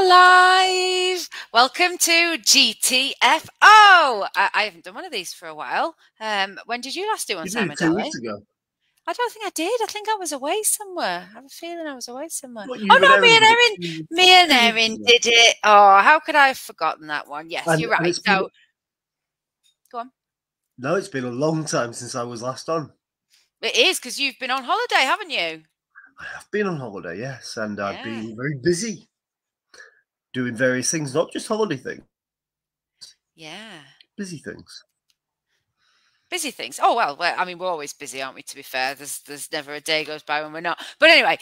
are live. Welcome to GTFO. I haven't done one of these for a while. When did you last do one, You Simon did 2 Dalley? weeks ago. I don't think I did. I think I was away somewhere. I have a feeling I was away somewhere. What Oh you and no, Erin did it me and 2 weeks Erin ago. did it. Oh, how could I have forgotten that one? Yes, And you're right. it's been So, go on. no, it's been a long time since I was last on. It is because you've been on holiday, haven't you? I have been on holiday, yes, and I've Yeah. been very busy doing various things, not just holiday things, Yeah. busy things. Busy things. Oh well, I mean, we're always busy, aren't we? To be fair, there's never a day goes by when we're not. But anyway,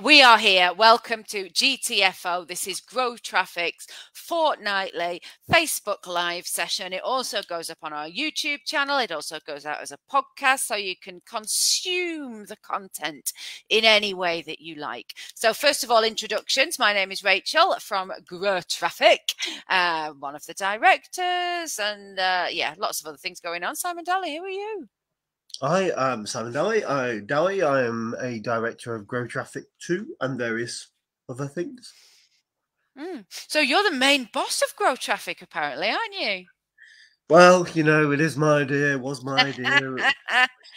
we are here. Welcome to GTFO. This is Grow Traffic's fortnightly Facebook Live session. It also goes up on our YouTube channel. It also goes out as a podcast, so you can consume the content in any way that you like. So first of all, introductions. My name is Rachel from Grow Traffic, one of the directors, and yeah, lots of other things going on. Simon Dalley, who are you? I am Simon Dalley. I am a director of Grow Traffic 2 and various other things. So you're the main boss of Grow Traffic, apparently, aren't you? Well, it is my idea, was my idea,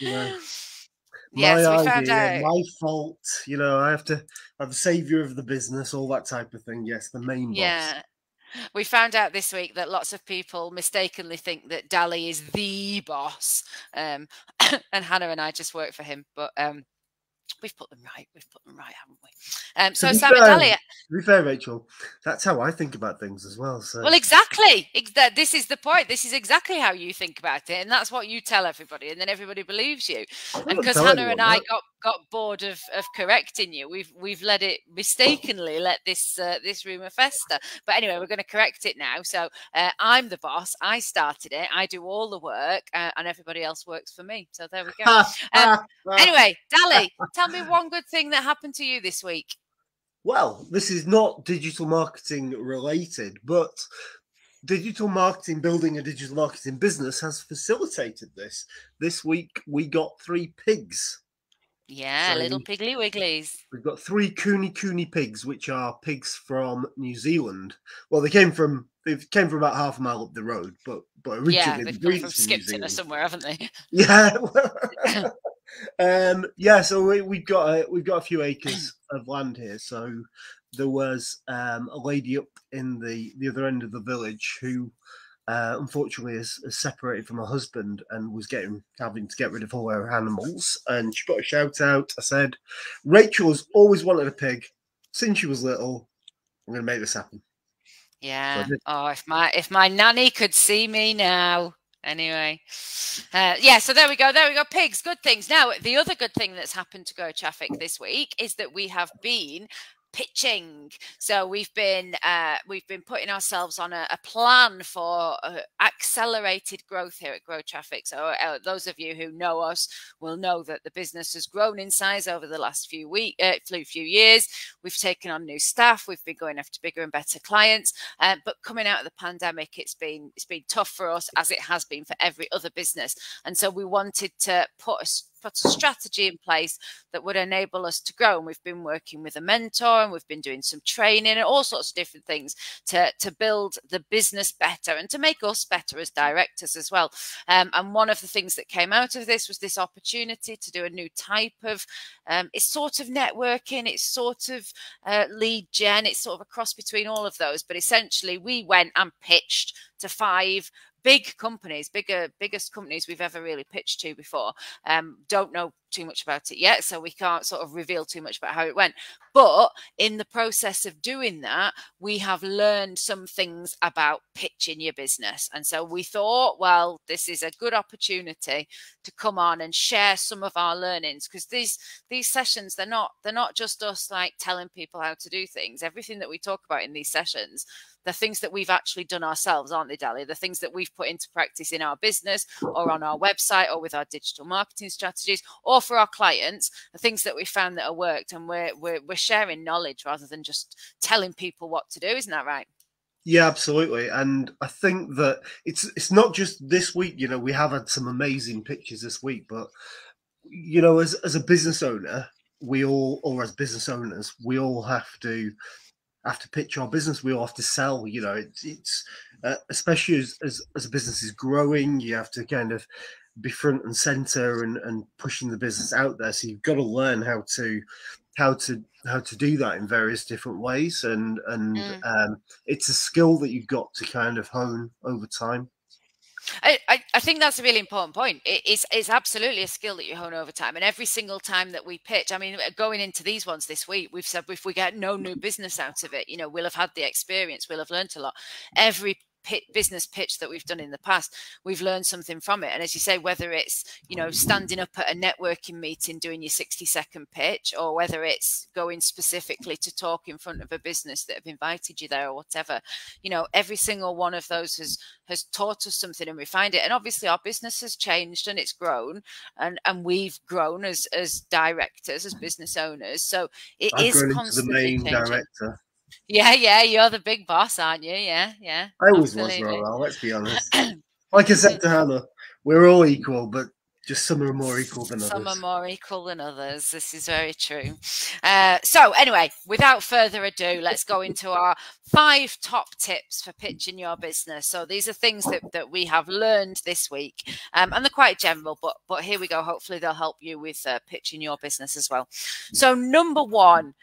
Yes, my we found idea, out. my fault. I have to. I'm the savior of the business, all that type of thing. Yes, the main boss. Yeah. We found out this week that lots of people mistakenly think that Dalley is the boss. And Hannah and I just work for him. But we've put them right. We've put them right, haven't we? So Simon Dalley. To be fair, Rachel, that's how I think about things as well. So. Well, exactly. This is the point. This is exactly how you think about it, and that's what you tell everybody, and then everybody believes you. And because Hannah and I got bored of correcting you, we've let it mistakenly let this rumor fester. But anyway, we're going to correct it now. So I'm the boss. I started it. I do all the work, and everybody else works for me. So there we go. Anyway, Dalley, tell me one good thing that happened to you this week. Well, this is not digital marketing related, but digital marketing, building a digital marketing business has facilitated this. This week, we got 3 pigs. Yeah, so little piggly wigglies. We've got 3 cooney pigs, which are pigs from New Zealand. Well, they came from about half a mile up the road, but originally they've come from Skipton or somewhere, haven't they? Yeah. So we've got a few acres of land here. So there was a lady up in the other end of the village who unfortunately is separated from her husband and was having to get rid of all her animals. And she got a shout out. I said, Rachel has always wanted a pig since she was little. I'm going to make this happen. Yeah. So if my nanny could see me now. Anyway, yeah, so there we go. Pigs, good things. Now, the other good thing that's happened to Grow Traffic this week is that we have been pitching. So we've been putting ourselves on a plan for accelerated growth here at Grow Traffic. So those of you who know us will know that the business has grown in size over the last few years. We've taken on new staff. We've been going after bigger and better clients. But coming out of the pandemic, it's been tough for us, as it has been for every other business. And so we wanted to put a strategy in place that would enable us to grow. And we've been working with a mentor, and we've been doing some training and all sorts of different things to build the business better and to make us better as directors as well. And one of the things that came out of this was this opportunity to do a new type of, it's sort of networking, it's sort of lead gen, it's sort of a cross between all of those. But essentially we went and pitched to 5 big companies, biggest companies we've ever really pitched to before. Don't know too much about it yet, so we can't sort of reveal too much about how it went. But in the process of doing that, we have learned some things about pitching your business. And so we thought, well, this is a good opportunity to come on and share some of our learnings, because these sessions, they're not just us like telling people how to do things. Everything that we talk about in these sessions, the things that we've actually done ourselves, aren't they, Dalley? The things that we've put into practice in our business or on our website or with our digital marketing strategies or for our clients, the things that we found that have worked, and we're sharing knowledge rather than just telling people what to do. Isn't that right? Yeah, absolutely. And I think that it's not just this week. We have had some amazing pitches this week, but as a business owner, we all have to have to pitch our business. We all have to sell. You know, it's especially as a business is growing, you have to kind of be front and center and pushing the business out there. So you've got to learn how to do that in various different ways, and it's a skill that you've got to kind of hone over time. I think that's a really important point. It's absolutely a skill that you hone over time. And every single time that we pitch, I mean, going into these ones this week, we've said if we get no new business out of it, you know, we'll have had the experience, we'll have learned a lot. Every business pitch that we've done in the past, we've learned something from it. And as you say, whether it's, you know, standing up at a networking meeting doing your 60-second pitch, or whether it's going specifically to talk in front of a business that have invited you there or whatever, you know, every single one of those has taught us something and refined it. And obviously our business has changed and it's grown, and we've grown as directors, as business owners. So I've is grown constantly into the main changing. director. Yeah, you're the big boss, aren't you? Yeah. I always was, Laurel, let's be honest. Like I said to Hannah, we're all equal, but just some are more equal than others. Some are more equal than others. This is very true. So anyway, without further ado, let's go into our 5 top tips for pitching your business. So these are things that we have learned this week, and they're quite general, but here we go. Hopefully they'll help you with pitching your business as well. So number 1,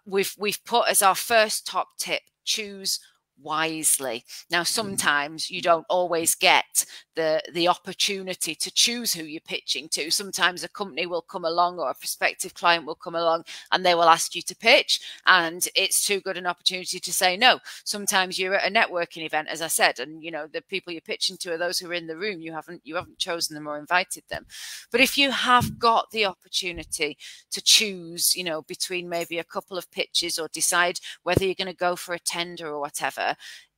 we've put as our first top tip: choose wisely. Now, sometimes you don't always get the opportunity to choose who you're pitching to. Sometimes a company will come along, or a prospective client will come along, and they will ask you to pitch, and it's too good an opportunity to say no. Sometimes you're at a networking event, as I said, and you know the people you're pitching to are those who are in the room. You haven't chosen them or invited them. But if you have got the opportunity to choose, you know, between maybe a couple of pitches, or decide whether you're going to go for a tender or whatever,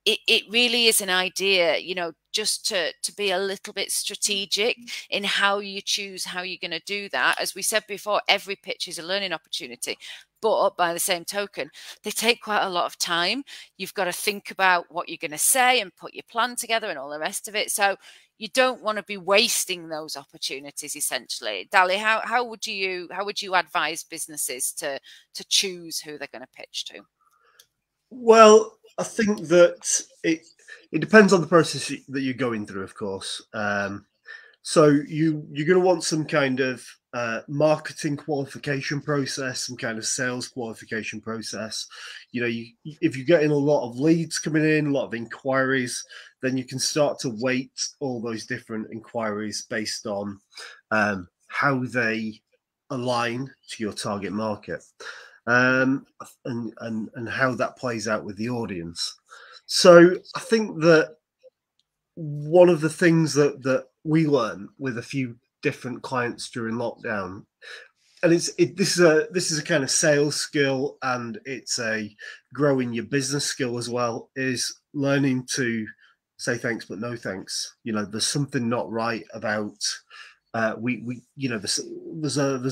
it really is an idea, you know, just to be a little bit strategic in how you choose how you're going to do that. As we said before, every pitch is a learning opportunity, but by the same token, they take quite a lot of time. You've got to think about what you're going to say and put your plan together and all the rest of it. So you don't want to be wasting those opportunities, essentially. Dalley, how would you advise businesses to choose who they're going to pitch to? Well, I think that it depends on the process that you're going through, of course. So you're going to want some kind of marketing qualification process, some kind of sales qualification process. You know, if you're getting a lot of leads coming in, a lot of inquiries, then you can start to weight all those different inquiries based on how they align to your target market. And how that plays out with the audience. So I think that one of the things that we learn with a few different clients during lockdown, and this is a kind of sales skill, and it's a growing your business skill as well, is learning to say thanks but no thanks. You know, there's something not right about we you know, there's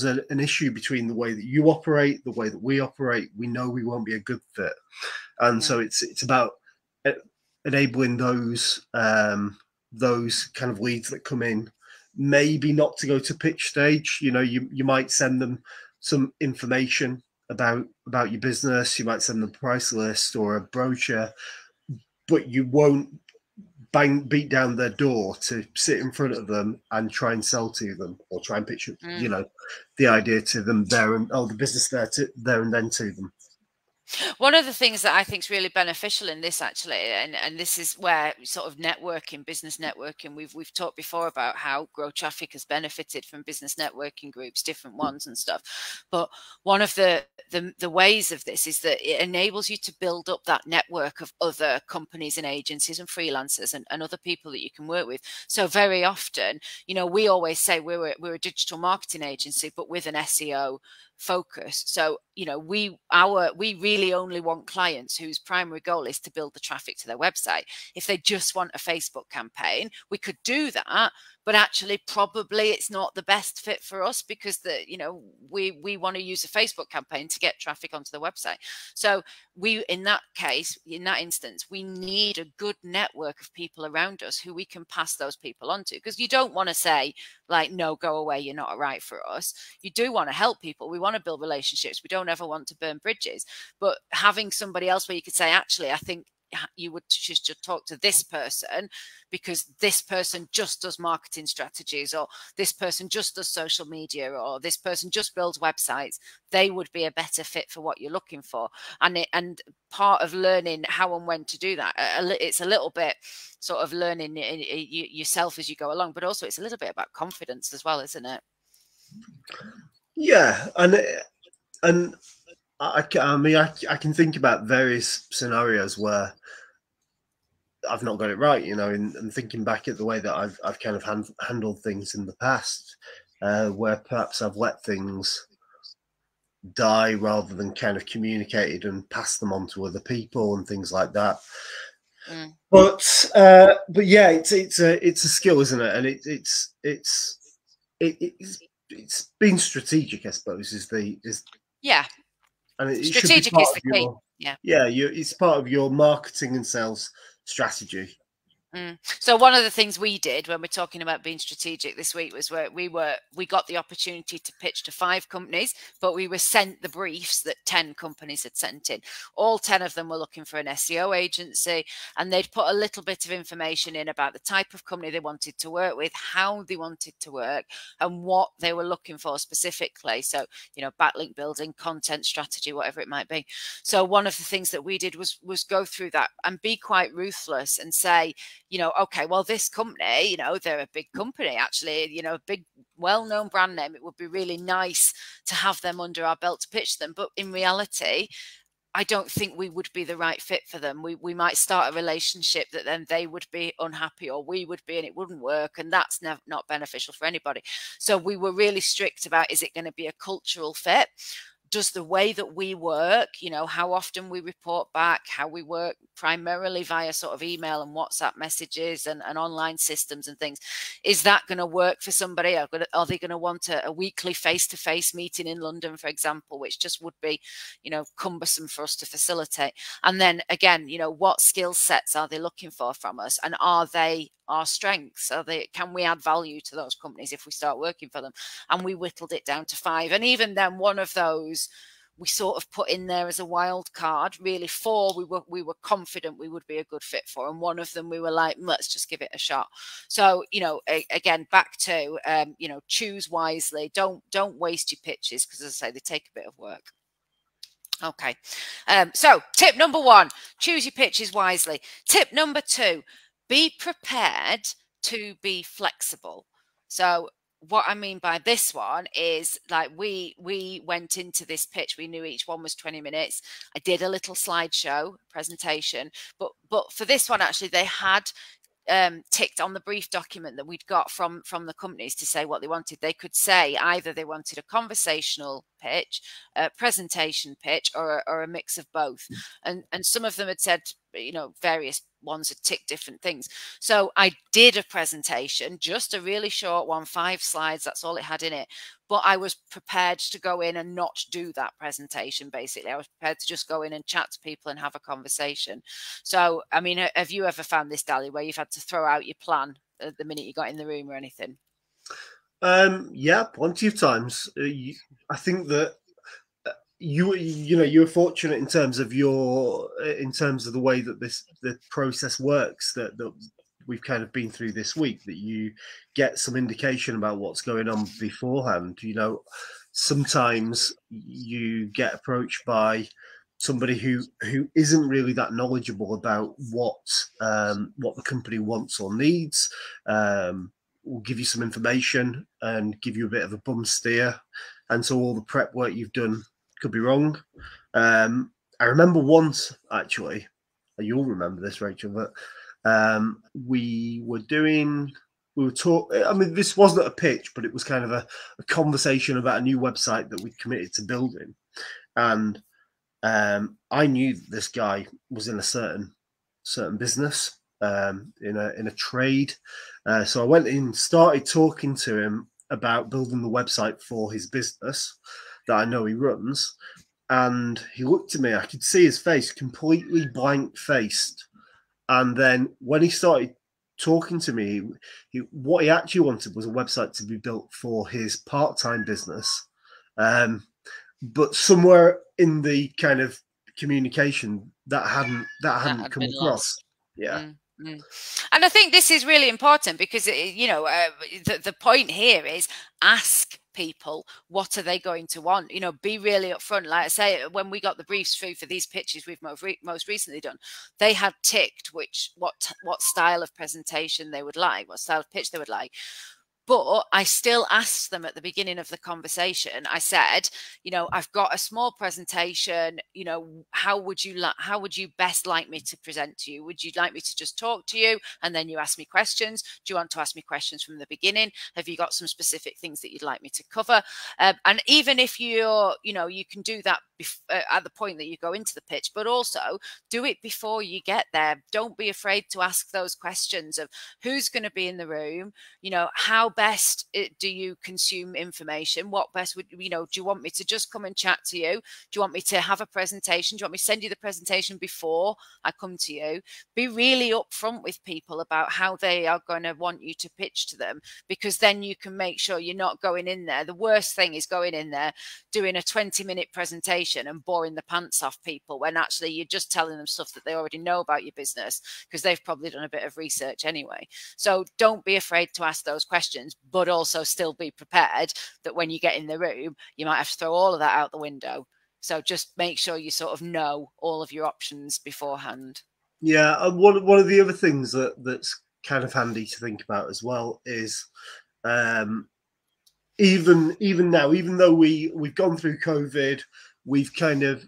an issue between the way that you operate, the way that we operate. We know we won't be a good fit, and so it's about enabling those kind of leads that come in, maybe not to go to pitch stage. You know, you might send them some information about your business. You might send them a price list or a brochure, but you won't beat down their door to sit in front of them and try and sell to them, or try and pitch, you know, the idea to them there, and the business there and then to them. One of the things that I think is really beneficial in this, actually, and this is where sort of networking, business networking, we've talked before about how Grow Traffic has benefited from business networking groups, different ones and stuff. But one of the ways of this is that it enables you to build up that network of other companies and agencies and freelancers and other people that you can work with. So very often, you know, we always say we're a digital marketing agency, but with an SEO focus. So, you know, we really only want clients whose primary goal is to build the traffic to their website. If they just want a Facebook campaign, we could do that, but actually probably it's not the best fit for us, because we want to use a Facebook campaign to get traffic onto the website. So in that instance, we need a good network of people around us who we can pass those people on to, because you don't want to say, like, no, go away, you're not right for us. You do want to help people. We want to build relationships. We don't ever want to burn bridges. But having somebody else where you could say, actually, I think you would just talk to this person because this person just does marketing strategies, or this person just does social media, or this person just builds websites. They would be a better fit for what you're looking for. And part of learning how and when to do that, it's a little bit sort of learning yourself as you go along, but also it's a little bit about confidence as well, isn't it? Yeah, and I mean, I can think about various scenarios where I've not got it right, you know, and thinking back at the way that I've kind of handled things in the past, where perhaps I've let things die rather than kind of communicated and passed them on to other people and things like that. Mm. But yeah, it's a skill, isn't it? And it's being strategic, I suppose, is yeah. And it strategic should be part is the key. Yeah, it's part of your marketing and sales strategy. So one of the things we did when we're talking about being strategic this week was where we got the opportunity to pitch to 5 companies, but we were sent the briefs that 10 companies had sent in. All 10 of them were looking for an SEO agency, and they'd put a little bit of information in about the type of company they wanted to work with, how they wanted to work, and what they were looking for specifically. So, you know, backlink building, content strategy, whatever it might be. So one of the things that we did was go through that and be quite ruthless and say, you know, okay, well, this company, you know, they're a big company, actually, you know, a big, well-known brand name. It would be really nice to have them under our belt to pitch them. But in reality, I don't think we would be the right fit for them. We might start a relationship that then they would be unhappy, or we would be, and it wouldn't work. And that's not beneficial for anybody. So we were really strict about, is it going to be a cultural fit? Does the way that we work, you know, how often we report back, how we work primarily via sort of email and WhatsApp messages and online systems and things, is that going to work for somebody? Are they going to want a weekly face-to-face meeting in London, for example, which just would be, you know, cumbersome for us to facilitate? And then again, you know, what skill sets are they looking for from us? And are they our strengths? Can we add value to those companies if we start working for them? And we whittled it down to 5. And even then, one of those we sort of put in there as a wild card. Really, 4 we were confident we would be a good fit for, and one of them we were like, let's just give it a shot. So, you know, again, back to you know, choose wisely. Don't waste your pitches, because, as I say, they take a bit of work. Okay, so tip number 1, choose your pitches wisely. Tip number 2, be prepared to be flexible. So what I mean by this one is, like, we went into this pitch, we knew each one was 20 minutes. I did a little slideshow presentation, but for this one, actually, they had ticked on the brief document that we'd got from the companies to say what they wanted. They could say either they wanted a conversational pitch, a presentation pitch, or a mix of both. And some of them had said, you know, various ones had ticked different things. So I did a presentation, just a really short one, 5 slides. That's all it had in it. But I was prepared to go in and not do that presentation, basically. I was prepared to just go in and chat to people and have a conversation. So, I mean, have you ever found this, Dalley, where you've had to throw out your plan at the minute you got in the room or anything? Yeah, plenty of times. I think that you know, you're fortunate in terms of the way that the process works that we've kind of been through this week, that you get some indication about what's going on beforehand. You know, sometimes you get approached by somebody who isn't really that knowledgeable about what the company wants or needs. Will give you some information and give you a bit of a bum steer, and so all the prep work you've done could be wrong. I remember once, actually, you'll remember this, Rachel, that we were talking. I mean, this wasn't a pitch, but it was kind of a conversation about a new website that we'd committed to building. And I knew that this guy was in a certain business, in a trade. So I went in, started talking to him about building the website for his business that I know he runs. And he looked at me, I could see his face, completely blank faced. And then when he started talking to me, what he actually wanted was a website to be built for his part-time business. But somewhere in the kind of communication that hadn't come across. Yeah. And I think this is really important because, the point here is ask people, what are they going to want? Be really upfront. Like I say, when we got the briefs through for these pitches we've most recently done, they had ticked what style of presentation they would like, what style of pitch they would like. But I still asked them at the beginning of the conversation. I said, I've got a small presentation. How would you best like me to present to you? Would you like me to just talk to you and then you ask me questions? Do you want to ask me questions from the beginning? Have you got some specific things that you'd like me to cover? And even if you can do that at the point that you go into the pitch, but also do it before you get there. Don't be afraid to ask those questions of who's going to be in the room, how best do you consume information? What best would, do you want me to just come and chat to you? Do you want me to have a presentation? Do you want me to send you the presentation before I come to you? Be really upfront with people about how they are going to want you to pitch to them, because then you can make sure you're not going in there. The worst thing is going in there, doing a 20-minute presentation and boring the pants off people when actually you're just telling them stuff that they already know about your business because they've probably done a bit of research anyway. So don't be afraid to ask those questions, but also still be prepared that when you get in the room, you might have to throw all of that out the window. So just make sure you sort of know all of your options beforehand. Yeah, one of the other things that's kind of handy to think about as well is even now, even though we've gone through COVID, we've kind of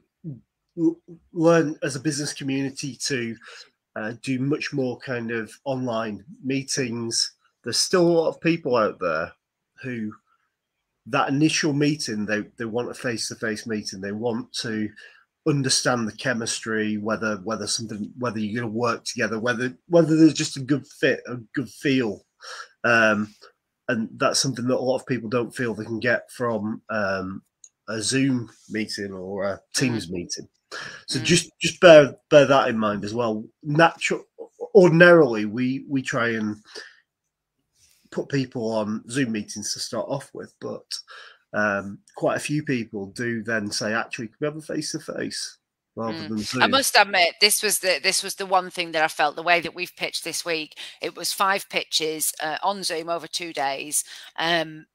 learned as a business community to do much more kind of online meetings. There's still a lot of people out there who that initial meeting, they want a face-to-face meeting. They want to understand the chemistry, whether you're going to work together, whether there's just a good fit, a good feel. And that's something that a lot of people don't feel they can get from a Zoom meeting or a Teams meeting. So just bear that in mind as well. Ordinarily, we try and put people on Zoom meetings to start off with, but quite a few people do then say, actually, can we have a face-to-face rather than Zoom? I must admit, this was the one thing that I felt, the way that we've pitched this week. It was 5 pitches on Zoom over 2 days, and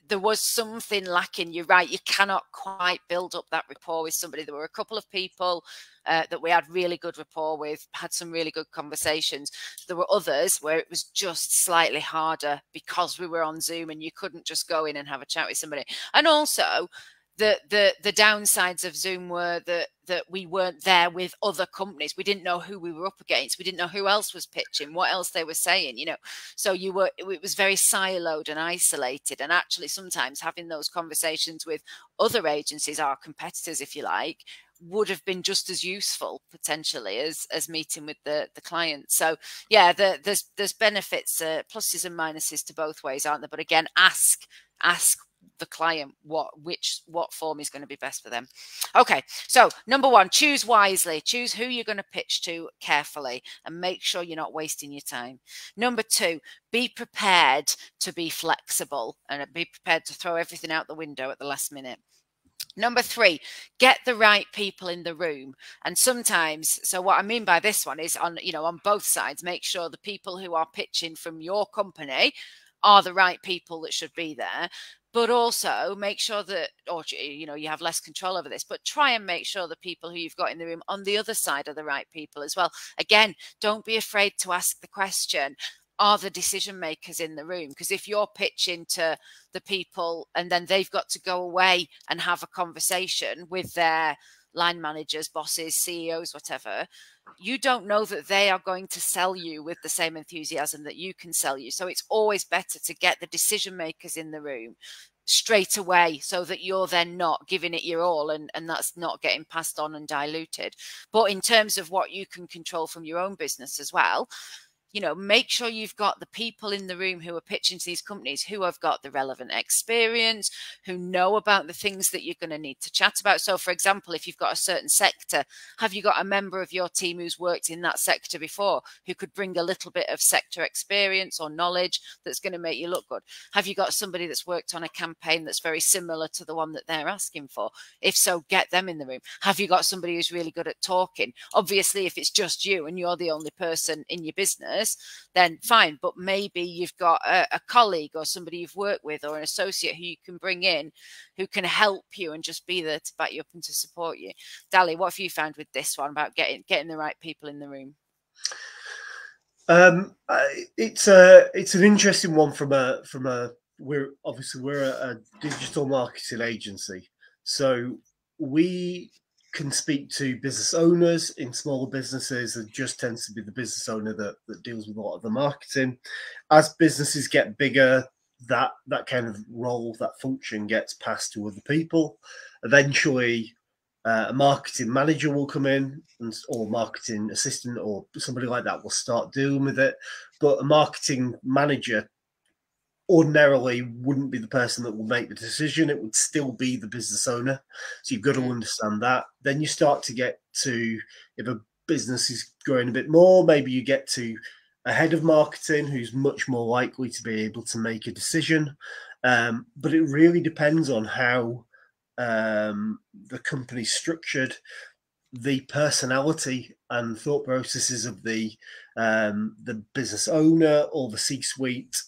there was something lacking. You're right, you cannot quite build up that rapport with somebody. There were a couple of people that we had really good rapport with, had some really good conversations. There were others where it was just slightly harder because we were on Zoom and you couldn't just go in and have a chat with somebody. And also, the downsides of Zoom were that we weren't there with other companies. We didn't know who we were up against. We didn't know who else was pitching, what else they were saying, So it was very siloed and isolated. And actually, sometimes having those conversations with other agencies, our competitors, if you like, would have been just as useful potentially as meeting with the client. So yeah, there's benefits, pluses and minuses to both ways, aren't there? But again, ask the client what form is going to be best for them. Okay, so number 1, choose wisely. Choose who you're going to pitch to carefully and make sure you're not wasting your time. Number 2, be prepared to be flexible and be prepared to throw everything out the window at the last minute. Number 3, get the right people in the room. And sometimes, so what I mean by this one is on both sides, make sure the people who are pitching from your company are the right people that should be there. But also make sure that, you have less control over this, but try and make sure the people who you've got in the room on the other side are the right people as well. Again, don't be afraid to ask the question, are the decision makers in the room? Because if you're pitching to the people and then they've got to go away and have a conversation with their line managers, bosses, CEOs, whatever, you don't know that they are going to sell you with the same enthusiasm that you can sell you. So it's always better to get the decision makers in the room straight away so that you're then not giving it your all and that's not getting passed on and diluted. But in terms of what you can control from your own business as well, you know, make sure you've got the people in the room who are pitching to these companies who have got the relevant experience, who know about the things that you're going to need to chat about. So, for example, if you've got a certain sector, have you got a member of your team who's worked in that sector before, who could bring a little bit of sector experience or knowledge that's going to make you look good? Have you got somebody that's worked on a campaign that's very similar to the one that they're asking for? If so, get them in the room. Have you got somebody who's really good at talking? Obviously, if it's just you and you're the only person in your business, then fine, but maybe you've got a colleague or somebody you've worked with or an associate who you can bring in who can help you and just be there to back you up and to support you. Dalley, what have you found with this one about getting the right people in the room? It's an interesting one from a we're a digital marketing agency, so we can speak to business owners in smaller businesses. It just tends to be the business owner that deals with a lot of the marketing. As businesses get bigger, that kind of role, that function gets passed to other people. Eventually, a marketing manager will come in, or marketing assistant or somebody like that will start dealing with it. But a marketing manager ordinarily wouldn't be the person that will make the decision. It would still be the business owner. So you've got to understand that. Then you start to get to, if a business is growing a bit more, maybe you get to a head of marketing who's much more likely to be able to make a decision. But it really depends on how the company's structured, the personality and thought processes of the business owner or the C-suite.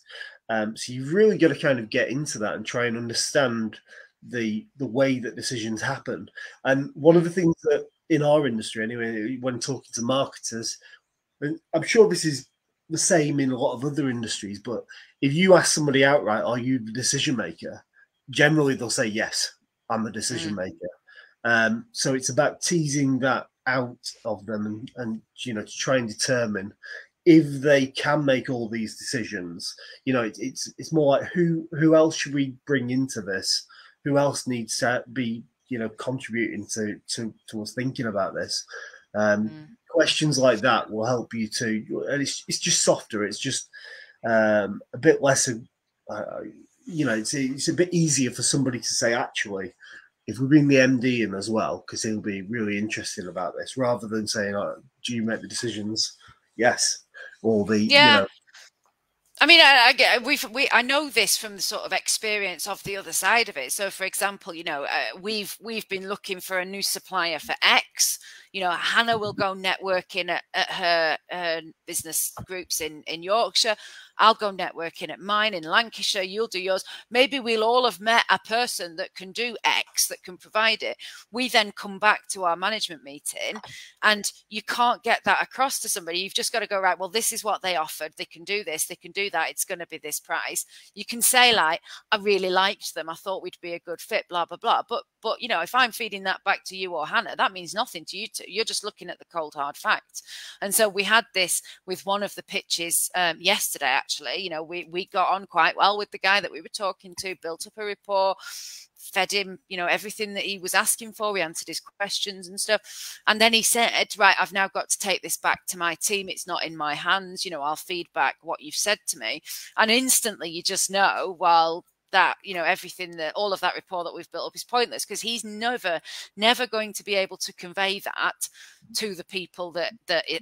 So you've really got to kind of get into that and try and understand the way that decisions happen. And one of the things that in our industry, anyway, when talking to marketers, and I'm sure this is the same in a lot of other industries, but if you ask somebody outright, are you the decision maker? Generally, they'll say, yes, I'm the decision maker. So it's about teasing that out of them and you know, to try and determine if they can make all these decisions. You know, it's more like who else should we bring into this? Who else needs to be, you know, contributing to us thinking about this? Questions like that will help you to, and it's just softer. It's just a bit less, you know, it's a bit easier for somebody to say, actually, if we bring the MD in as well, because he'll be really interested about this, rather than saying, oh, do you make the decisions? Yes. Or the, you know. I mean, I know this from the sort of experience of the other side of it. So, for example, you know, we've been looking for a new supplier for X. You know, Hannah will go networking at her business groups in Yorkshire. I'll go networking at mine in Lancashire. You'll do yours. Maybe we'll all have met a person that can do X, that can provide it. We then come back to our management meeting and you can't get that across to somebody. You've just got to go, right, well, this is what they offered. They can do this. They can do that. It's going to be this price. You can say, like, I really liked them. I thought we'd be a good fit, blah, blah, blah. But you know, if I'm feeding that back to you or Hannah, that means nothing to you two. You're just looking at the cold, hard facts. And so we had this with one of the pitches yesterday, actually. You know, we got on quite well with the guy that we were talking to, built up a rapport, fed him, you know, everything that he was asking for. We answered his questions and stuff. And then he said, right, I've now got to take this back to my team. It's not in my hands. You know, I'll feed back what you've said to me. And instantly you just know, well, that, you know, everything that all of that rapport that we've built up is pointless, because he's never going to be able to convey that to the people that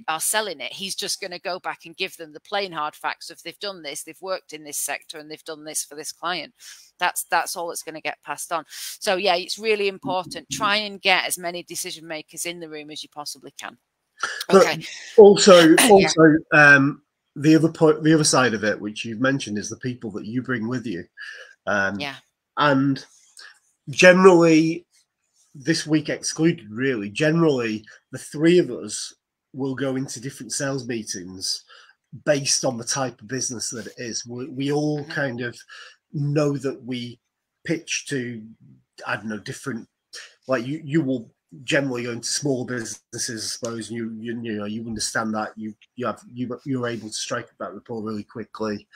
are selling it. He's just going to go back and give them the plain hard facts of they've done this, they've worked in this sector, and they've done this for this client. That's all that's going to get passed on. So yeah, it's really important. Try and get as many decision makers in the room as you possibly can. Okay. But also, the other point, the other side of it, which you've mentioned, is the people that you bring with you. And generally, this week excluded, really, generally the three of us will go into different sales meetings based on the type of business that it is. We all kind of know that we pitch to, I don't know, different, like you will generally go into small businesses, I suppose, and you know, you understand that you're able to strike up that rapport really quickly.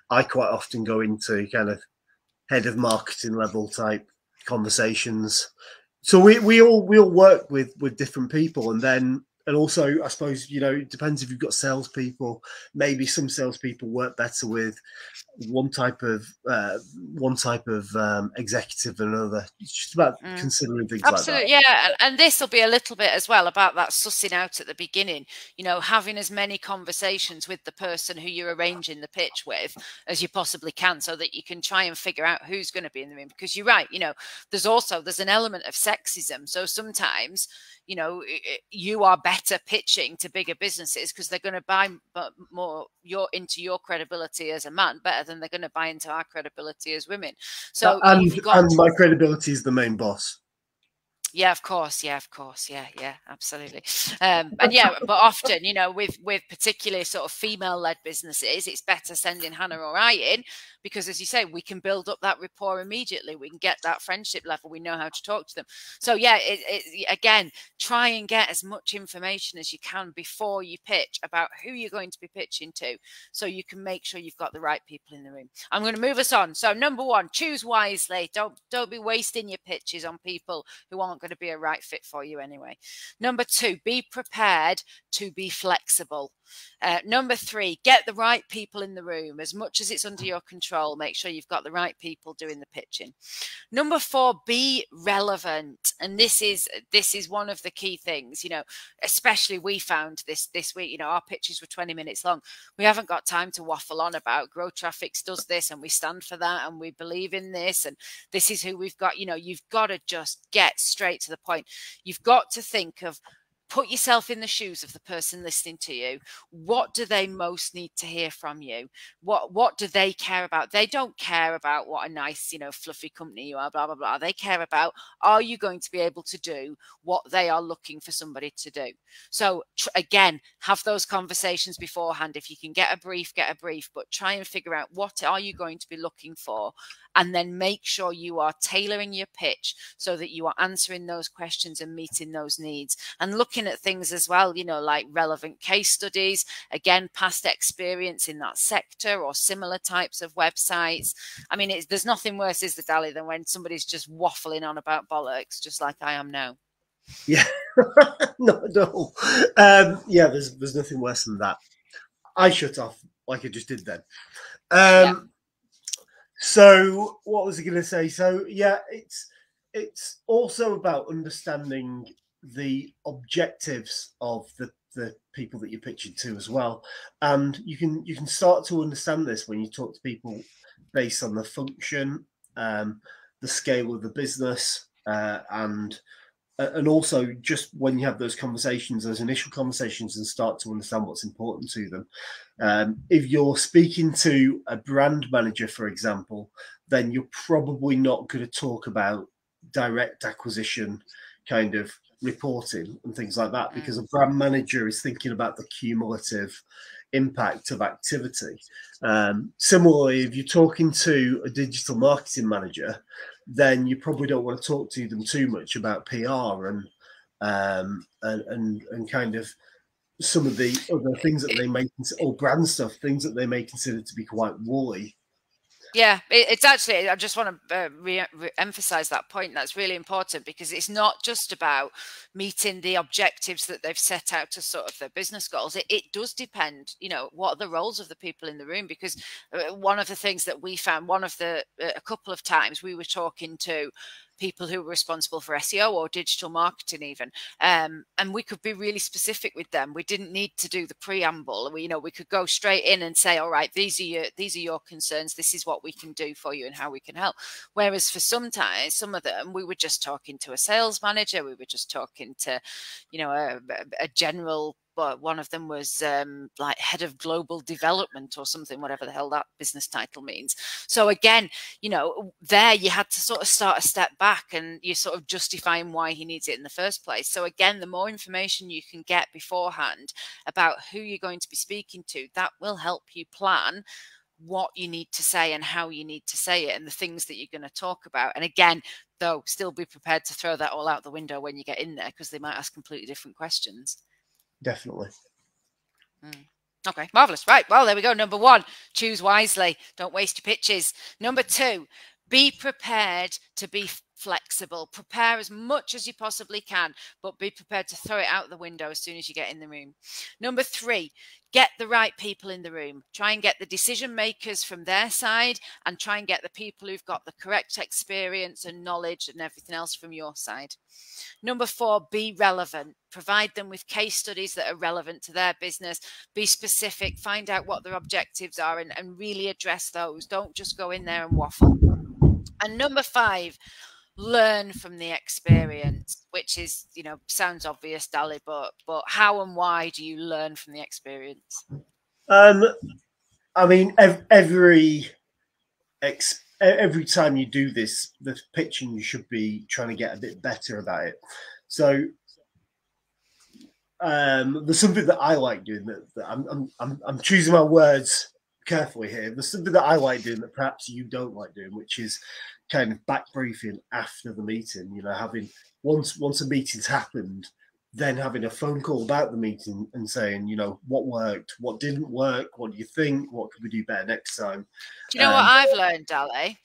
I quite often go into kind of head of marketing level type conversations. So we all work with different people, and then and also, I suppose, it depends if you've got salespeople. Maybe some salespeople work better with one type of executive than another. It's just about considering things Absolutely, like that. yeah, and this will be a little bit as well about that sussing out at the beginning. Having as many conversations with the person who you're arranging the pitch with as you possibly can, so that you can try and figure out who's going to be in the room. Because you're right, there's an element of sexism. So sometimes, you are better pitching to bigger businesses because they're going to buy more into your credibility as a man better than they're going to buy into our credibility as women. So and my credibility is the main boss. Yeah, of course. Yeah, absolutely. And but often, with particularly sort of female-led businesses, it's better sending Hannah or I in because, as you say, we can build up that rapport immediately. We can get that friendship level. We know how to talk to them. So yeah, again, try and get as much information as you can before you pitch about who you're going to be pitching to, so you can make sure you've got the right people in the room. I'm going to move us on. So number one, choose wisely. Don't be wasting your pitches on people who aren't going to be a right fit for you anyway. Number two, be prepared to be flexible. Number three, get the right people in the room. As much as it's under your control, make sure you've got the right people doing the pitching. Number four, be relevant. And this is one of the key things, especially we found this week, our pitches were 20 minutes long. We haven't got time to waffle on about Grow Traffics does this and we stand for that and we believe in this and this is who we've got. You've got to just get straight to the point. You've got to think of, put yourself in the shoes of the person listening to you. What do they most need to hear from you? What do they care about? They don't care about what a nice, fluffy company you are, blah, blah, blah. They care about, are you going to be able to do what they are looking for somebody to do? So again, have those conversations beforehand. If you can get a brief, but try and figure out what are you going to be looking for, and then make sure you are tailoring your pitch so that you are answering those questions and meeting those needs, and looking at things as well, like relevant case studies, again, past experience in that sector or similar types of websites. I mean, there's nothing worse, is the Dalley, than when somebody's just waffling on about bollocks, just like I am now. Yeah, not at all. Yeah, there's nothing worse than that. I shut off like I just did then. Yeah. So what was I going to say? So yeah, it's also about understanding the objectives of the people that you're pitching to as well, and you can start to understand this when you talk to people based on the function, the scale of the business, and also just when you have those conversations, those initial conversations, and start to understand what's important to them. If you're speaking to a brand manager, for example, then you're probably not going to talk about direct acquisition kind of reporting and things like that, because a brand manager is thinking about the cumulative impact of activity. Similarly, if you're talking to a digital marketing manager, then you probably don't want to talk to them too much about PR and kind of some of the other things that they may consider, or brand stuff, things that they may consider to be quite woolly. Yeah, it's actually, I just want to re-emphasize that point. That's really important, because it's not just about meeting the objectives that they've set out to sort of their business goals. It does depend, what are the roles of the people in the room? Because one of the things that we found, a couple of times we were talking to people who were responsible for SEO or digital marketing even, and we could be really specific with them. We didn't need to do the preamble. We could go straight in and say, all right, these are your concerns. This is what we can do for you and how we can help. Whereas for some of them, we were just talking to a sales manager. We were just talking to, a general, but one of them was like head of global development or something, whatever the hell that business title means. So again, there you had to sort of start a step back, and you're sort of justifying why he needs it in the first place. So again, the more information you can get beforehand about who you're going to be speaking to, that will help you plan what you need to say and how you need to say it and the things that you're going to talk about. And again, though, still be prepared to throw that all out the window when you get in there, because they might ask completely different questions. Definitely. Okay, marvelous. Right. Well, there we go. Number one, choose wisely. Don't waste your pitches. Number two, be prepared to be flexible. Prepare as much as you possibly can, but be prepared to throw it out the window as soon as you get in the room. Number 3, get the right people in the room. Try and get the decision makers from their side, and try and get the people who've got the correct experience and knowledge and everything else from your side. Number 4, be relevant. Provide them with case studies that are relevant to their business. Be specific, find out what their objectives are, and really address those. Don't just go in there and waffle. And number 5, learn from the experience, which is, sounds obvious, Dalley, but how and why do you learn from the experience? I mean, every time you do this pitching, you should be trying to get a bit better about it. So there's something that I like doing that I'm choosing my words carefully here. There's something that I like doing that perhaps you don't like doing, which is kind of back briefing after the meeting. Having once a meeting's happened, then having a phone call about the meeting and saying, what worked, what didn't work, what do you think, what could we do better next time? Do you know what I've learned, Dalley?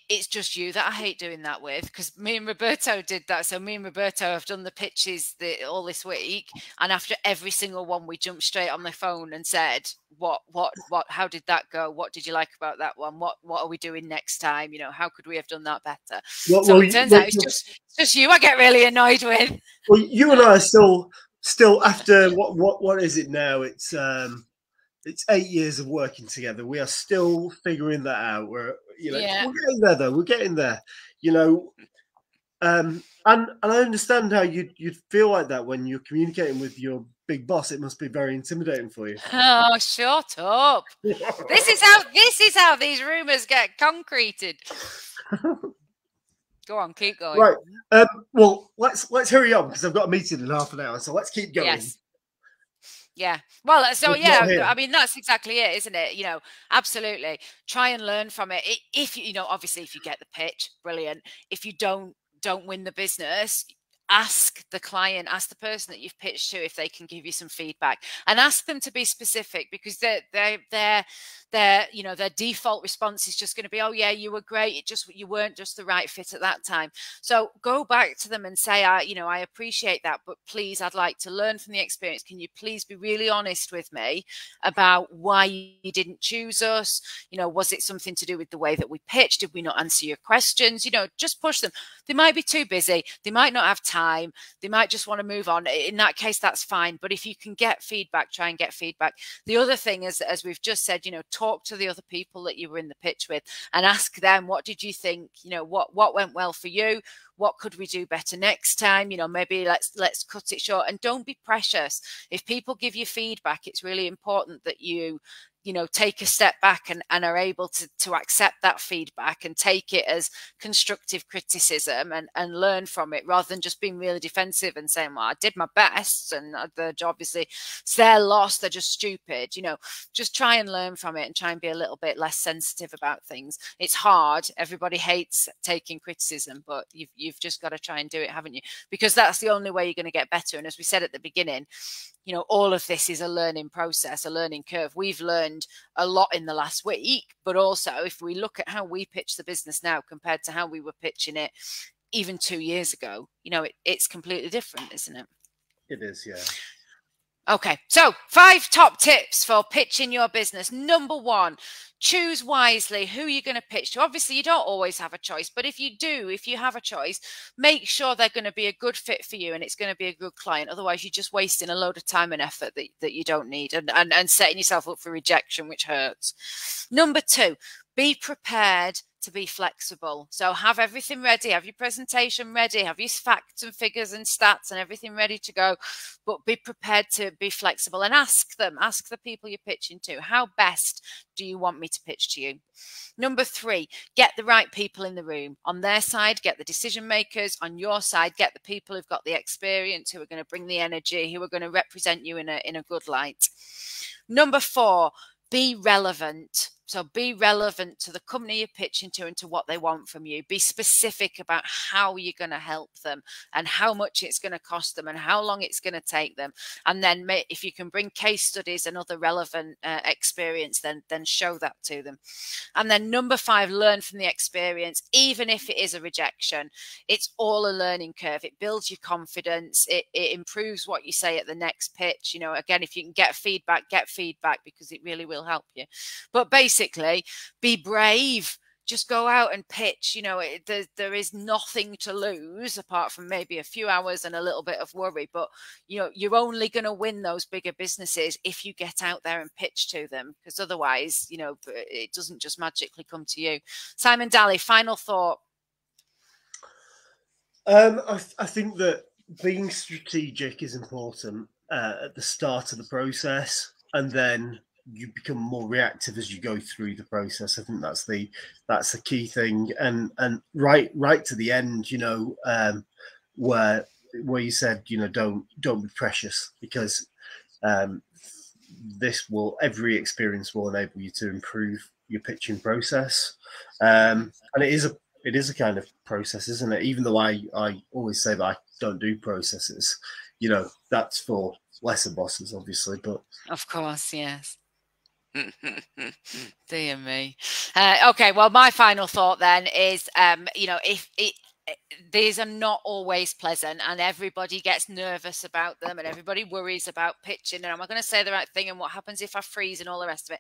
It's just you that I hate doing that with, because me and Roberto did that. So me and Roberto have done the pitches all this week, and after every single one, we jumped straight on the phone and said, what, how did that go? What did you like about that one? What are we doing next time? How could we have done that better? So it turns out it's just you I get really annoyed with. Well, you and I are still after what is it now? It's 8 years of working together. We are still figuring that out. We're getting there though. We're getting there. And I understand how you'd feel like that when you're communicating with your big boss. It must be very intimidating for you. Oh, shut up! This is how these rumors get concreted. Go on, keep going. Right. Well, let's hurry on, because I've got a meeting in half an hour. So let's keep going. Yes. Yeah. Well, so yeah, I mean, that's exactly it, isn't it? Absolutely. Try and learn from it. If obviously, if you get the pitch, brilliant. If you don't win the business, ask the client, ask the person that you've pitched to if they can give you some feedback, and ask them to be specific, because their default response is just going to be, oh yeah, you were great, you weren't just the right fit at that time. So go back to them and say, I appreciate that, but please, I'd like to learn from the experience. Can you please be really honest with me about why you didn't choose us? Was it something to do with the way that we pitched? Did we not answer your questions? Just push them. They might be too busy, they might not have time, they might just want to move on. In that case, that's fine. But if you can get feedback, try and get feedback. The other thing is, as we've just said, talk to the other people that you were in the pitch with and ask them, what did you think? What went well for you? What could we do better next time? Maybe let's cut it short, and don't be precious. If people give you feedback, it's really important that you take a step back and are able to accept that feedback and take it as constructive criticism and learn from it, rather than just being really defensive and saying, well, I did my best and obviously it's their loss, they're just stupid. Just try and learn from it and try and be a little bit less sensitive about things. It's hard. Everybody hates taking criticism, but you've just got to try and do it, haven't you? Because that's the only way you're going to get better. And as we said at the beginning, all of this is a learning process, a learning curve. We've learned a lot in the last week, but also if we look at how we pitch the business now compared to how we were pitching it even 2 years ago, it's completely different, isn't it? It is, yeah. Okay, so 5 top tips for pitching your business. Number 1, choose wisely who you're going to pitch to. Obviously, you don't always have a choice, but if you have a choice, make sure they're going to be a good fit for you and it's going to be a good client. Otherwise, you're just wasting a load of time and effort that you don't need, and setting yourself up for rejection, which hurts. Number 2, be prepared to be flexible. So have everything ready, have your presentation ready, have your facts and figures and stats and everything ready to go, but be prepared to be flexible and ask the people you're pitching to, how best do you want me to pitch to you? Number 3, get the right people in the room. On their side, get the decision makers. On your side, get the people who've got the experience, who are going to bring the energy, who are going to represent you in a good light. Number 4, be relevant. So be relevant to the company you're pitching to and to what they want from you. Be specific about how you're going to help them and how much it's going to cost them and how long it's going to take them. And then if you can bring case studies and other relevant experience, then show that to them. And then number 5, learn from the experience. Even if it is a rejection, it's all a learning curve. It builds your confidence. It improves what you say at the next pitch. You know, again, if you can get feedback because it really will help you. But basically, be brave. Just go out and pitch. You know, there is nothing to lose apart from maybe a few hours and a little bit of worry. But, you know, you're only going to win those bigger businesses if you get out there and pitch to them, because otherwise, you know, it doesn't just magically come to you. Simon Dalley, final thought. I think that being strategic is important at the start of the process, and then you become more reactive as you go through the process. I think that's the key thing. And right to the end, you know, where you said, you know, don't be precious, because every experience will enable you to improve your pitching process. And it is a kind of process, isn't it? Even though I always say that I don't do processes, you know, that's for lesser bosses, obviously. But of course, yes. Dear me. Okay, well, my final thought then is, you know, these are not always pleasant, and everybody gets nervous about them, and everybody worries about pitching, and am I going to say the right thing, and what happens if I freeze, and all the rest of it.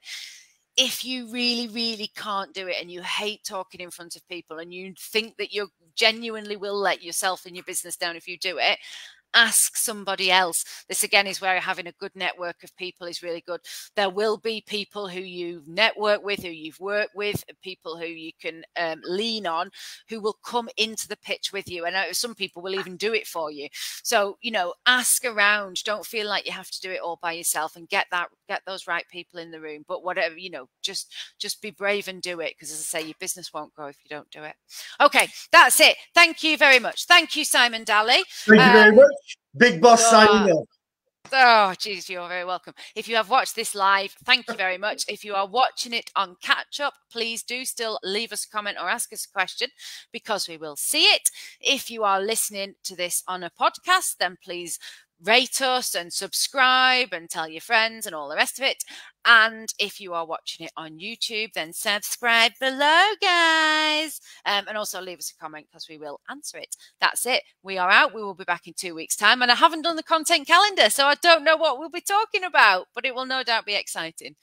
If you really, really can't do it, and you hate talking in front of people, and you think that you genuinely will let yourself and your business down if you do it, ask somebody else. This again is where having a good network of people is really good. There will be people who you network with, who you've worked with, people who you can lean on, who will come into the pitch with you. And some people will even do it for you. So, you know, ask around. Don't feel like you have to do it all by yourself, and get those right people in the room. But whatever, you know, just be brave and do it, because as I say, your business won't grow if you don't do it. Okay, that's it. Thank you very much. Thank you, Simon Dalley. Thank you very much. Big boss signing off. Oh, geez, you're very welcome. If you have watched this live, thank you very much. If you are watching it on catch up, please do still leave us a comment or ask us a question, because we will see it. If you are listening to this on a podcast, then please rate us and subscribe and tell your friends and all the rest of it. And if you are watching it on YouTube, then subscribe below, guys. And also leave us a comment, because we will answer it. That's it. We are out. We will be back in 2 weeks' time. And I haven't done the content calendar, so I don't know what we'll be talking about, but it will no doubt be exciting.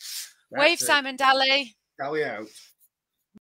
Wave, Simon Dalley. Dalley out.